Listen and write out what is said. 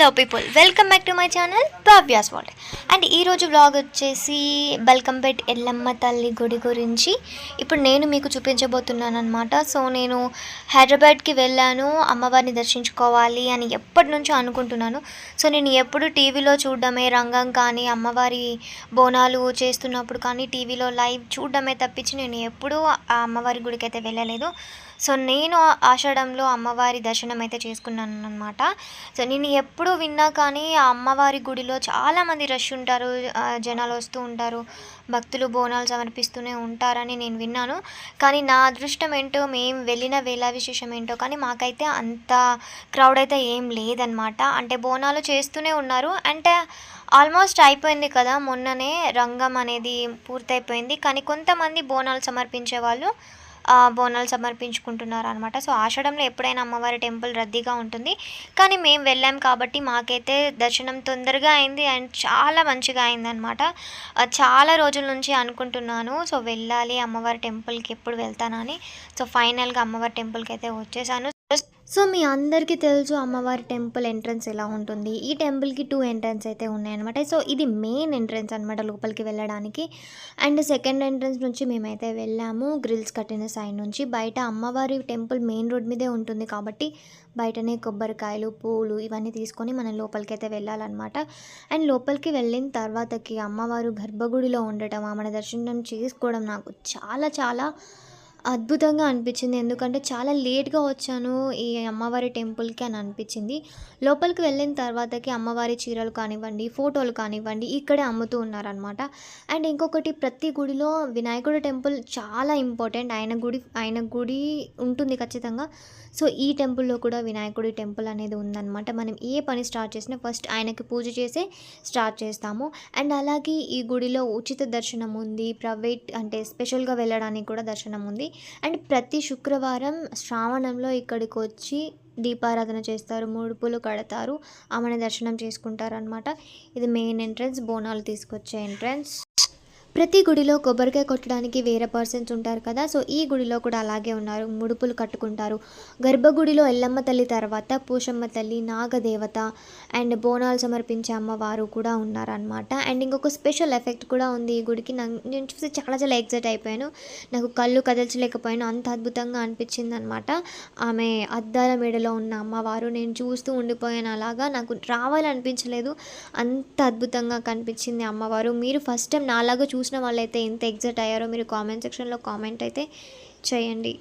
Hello people, welcome back to my channel Bhavya's world. And ఈరోజు vlog వచ్చేసి బల్కంపేట్ ఎల్లమ్మ తల్లి గుడి గురించి ఇప్పుడు నేను మీకు చూపించబోతున్నాను అనమాట. సో నేను హైదరాబాద్కి వెళ్ళాను అమ్మవారిని దర్శించుకోవాలి అని ఎప్పటి నుంచో అనుకుంటున్నాను. సో నేను ఎప్పుడు టీవీలో చూడడమే, రంగం కానీ అమ్మవారి బోనాలు చేస్తున్నప్పుడు కానీ టీవీలో లైవ్ చూడడమే తప్పించి నేను ఎప్పుడూ ఆ అమ్మవారి గుడికి అయితే వెళ్ళలేదు. సో నేను ఆషాఢంలో అమ్మవారి దర్శనం అయితే చేసుకున్నాను అనమాట. సో నేను ఎప్పుడు విన్నా కానీ ఆ అమ్మవారి గుడిలో చాలామంది రష్ ఉంటారు, జనాలు వస్తూ ఉంటారు, భక్తులు బోనాలు సమర్పిస్తూనే ఉంటారని నేను విన్నాను. కానీ నా అదృష్టం ఏంటో, మేము వెళ్ళిన వేళ విశేషం ఏంటో కానీ మాకైతే అంత క్రౌడ్ అయితే ఏం లేదనమాట. అంటే బోనాలు చేస్తూనే ఉన్నారు, అంటే ఆల్మోస్ట్ అయిపోయింది కదా, మొన్ననే రంగం అనేది పూర్తయిపోయింది. కానీ కొంతమంది బోనాలు సమర్పించే వాళ్ళు బోనాలు సమర్పించుకుంటున్నారు అనమాట. సో ఆషాఢంలో ఎప్పుడైనా అమ్మవారి టెంపుల్ రద్దీగా ఉంటుంది, కానీ మేము వెళ్ళాం కాబట్టి మాకైతే దర్శనం తొందరగా అయింది అండ్ చాలా మంచిగా అయిందనమాట. చాలా రోజుల నుంచి అనుకుంటున్నాను, సో వెళ్ళాలి అమ్మవారి టెంపుల్కి, ఎప్పుడు వెళ్తానని. సో ఫైనల్గా అమ్మవారి టెంపుల్కి అయితే వచ్చేసాను. సో మీ అందరికీ తెలుసు అమ్మవారి టెంపుల్ ఎంట్రన్స్ ఎలా ఉంటుంది. ఈ టెంపుల్కి 2 ఎంట్రన్స్ అయితే ఉన్నాయన్నమాట. సో ఇది మెయిన్ ఎంట్రన్స్ అనమాట లోపలికి వెళ్ళడానికి. అండ్ సెకండ్ ఎంట్రన్స్ నుంచి మేమైతే వెళ్ళాము గ్రిల్స్ కట్టిన సైడ్ నుంచి. బయట అమ్మవారి టెంపుల్ మెయిన్ రోడ్ మీదే ఉంటుంది కాబట్టి బయటనే కొబ్బరికాయలు, పూలు ఇవన్నీ తీసుకొని మనం లోపలికి అయితే వెళ్ళాలన్నమాట. అండ్ లోపలికి వెళ్ళిన తర్వాతకి అమ్మవారు గర్భగుడిలో ఉండటం, ఆమెను దర్శనం చేసుకోవడం నాకు చాలా చాలా అద్భుతంగా అనిపించింది. ఎందుకంటే చాలా లేట్గా వచ్చాను ఈ అమ్మవారి టెంపుల్కి అని అనిపించింది. లోపలికి వెళ్ళిన తర్వాతకి అమ్మవారి చీరలు కానివ్వండి, ఫోటోలు కానివ్వండి ఇక్కడే అమ్ముతూ ఉన్నారనమాట. అండ్ ఇంకొకటి, ప్రతి గుడిలో వినాయకుడి టెంపుల్ చాలా ఇంపార్టెంట్. ఆయన గుడి ఉంటుంది ఖచ్చితంగా. సో ఈ టెంపుల్లో కూడా వినాయకుడి టెంపుల్ అనేది ఉందన్నమాట. మనం ఏ పని స్టార్ట్ చేసినా ఫస్ట్ ఆయనకి పూజ చేసే స్టార్ట్ చేస్తాము. అండ్ అలాగే ఈ గుడిలో ఉచిత దర్శనం ఉంది, ప్రైవేట్ అంటే స్పెషల్గా వెళ్ళడానికి కూడా దర్శనం ఉంది. అండ్ ప్రతి శుక్రవారం శ్రావణంలో ఇక్కడికి వచ్చి దీపారాధన చేస్తారు, ముడుపులు కడతారు, ఆమెను దర్శనం చేసుకుంటారు అనమాట. ఇది మెయిన్ ఎంట్రన్స్, బోనాలు తీసుకొచ్చే ఎంట్రన్స్. ప్రతి గుడిలో కొబ్బరికాయ కొట్టడానికి వేరే పర్సన్స్ ఉంటారు కదా, సో ఈ గుడిలో కూడా అలాగే ఉన్నారు, ముడుపులు కట్టుకుంటారు. గర్భగుడిలో ఎల్లమ్మ తల్లి తర్వాత పోషమ్మ తల్లి, నాగదేవత అండ్ బోనాలు సమర్పించే అమ్మవారు కూడా ఉన్నారనమాట. అండ్ ఇంకొక స్పెషల్ ఎఫెక్ట్ కూడా ఉంది ఈ గుడికి. నేను చూసి చాలా చాలా ఎగ్జైట్ అయిపోయాను. నాకు కళ్ళు కదల్చలేకపోయాను, అంత అద్భుతంగా అనిపించింది అనమాట. ఆమె అద్దాల మేడలో ఉన్న అమ్మవారు, నేను చూస్తూ ఉండిపోయాను అలాగా. నాకు రావాలనిపించలేదు, అంత అద్భుతంగా కనిపించింది అమ్మవారు. మీరు ఫస్ట్ టైం నాలాగా చూసిన వాళ్ళైతే ఎంత ఎగ్జైట్ అయ్యారో మీరు కామెంట్ సెక్షన్లో కామెంట్ అయితే చేయండి.